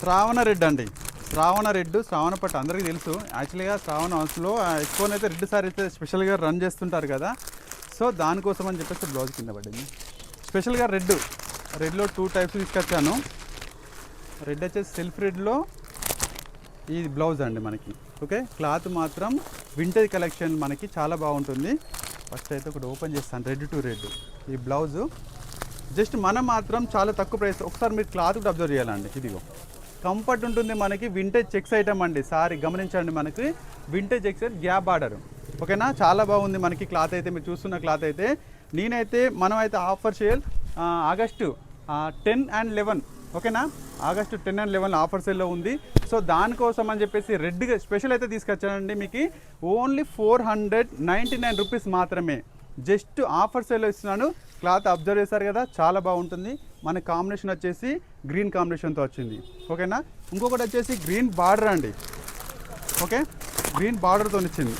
శ్రావణ red అండి. శ్రావణ red, శ్రావణ పట్టు అందరికీ తెలుసు. యాక్చువల్గా శ్రావణ హౌస్లో ఎక్కువనైతే రెడ్ సారీ అయితే స్పెషల్గా రన్ చేస్తుంటారు కదా. సో దానికోసం అని చెప్పేసి బ్లౌజ్ కింద పడింది. స్పెషల్గా రెడ్లో 2 టైప్స్ తీసుకొచ్చాను. రెడ్ వచ్చేసి సెల్ఫ్ రెడ్లో ఈ బ్లౌజ్ అండి మనకి. ఓకే, క్లాత్ మాత్రం వింటేజ్ కలెక్షన్ మనకి చాలా బాగుంటుంది. ఫస్ట్ అయితే ఒకటి ఓపెన్ చేస్తాను. రెడ్ టు రెడ్ ఈ బ్లౌజు జస్ట్ మనం మాత్రం చాలా తక్కువ ప్రైస్. ఒకసారి మీరు క్లాత్ కూడా అబ్జర్వ్ చేయాలండి. ఇదిగో కంఫర్ట్ ఉంటుంది మనకి. వింటేజ్ చెక్స్ ఐటమ్ అండి. సారీ గమనించండి, మనకి వింటేజ్ చెక్స్ గ్యాప్ బార్డర్. ఓకేనా, చాలా బాగుంది మనకి క్లాత్ అయితే. మీరు చూస్తున్న క్లాత్ అయితే మనం అయితే ఆఫర్ సేల్ ఆగస్టు 10 and 11. ఓకేనా, ఆగస్టు 10 and 11 ఆఫర్ సేల్లో ఉంది. సో దానికోసం అని చెప్పేసి రెడ్గా స్పెషల్ అయితే తీసుకొచ్చానండి. మీకు ఓన్లీ 499 రూపీస్ మాత్రమే. జస్ట్ ఆఫర్ సేల్లో ఇస్తున్నాను. క్లాత్ అబ్జర్వ్ చేశారు కదా, చాలా బాగుంటుంది. మన కాంబినేషన్ వచ్చేసి గ్రీన్ కాంబినేషన్తో వచ్చింది. ఓకేనా, ఇంకొకటి వచ్చేసి గ్రీన్ బార్డర్ అండి. ఓకే, గ్రీన్ బార్డర్తో వచ్చింది.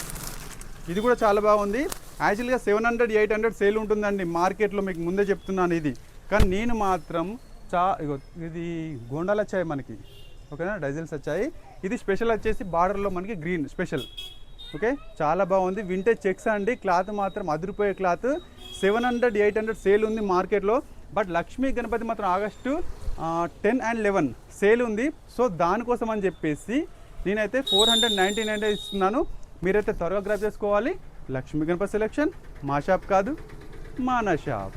ఇది కూడా చాలా బాగుంది. యాక్చువల్గా 700, 800 సేల్ ఉంటుందండి మార్కెట్లో, మీకు ముందే చెప్తున్నాను ఇది. కానీ నేను మాత్రం ఇది గోండాలు వచ్చాయి మనకి. ఓకేనా, డజల్స్ వచ్చాయి. ఇది స్పెషల్ వచ్చేసి బార్డర్లో మనకి గ్రీన్ స్పెషల్. ఓకే, చాలా బాగుంది. వింటేజ్ చెక్స్ అండి. క్లాత్ మాత్రం అదిరిపోయే క్లాత్. 700, 800 సేల్ ఉంది మార్కెట్లో. బట్ లక్ష్మీ గణపతి మాత్రం ఆగస్టు 10 and 11 సేల్ ఉంది. సో దానికోసం అని చెప్పేసి నేనైతే 499 ఇస్తున్నాను. మీరైతే త్వరగా గ్రాప్ చేసుకోవాలి. లక్ష్మీ గణపతి సెలెక్షన్ మా షాప్ కాదు, మన షాప్.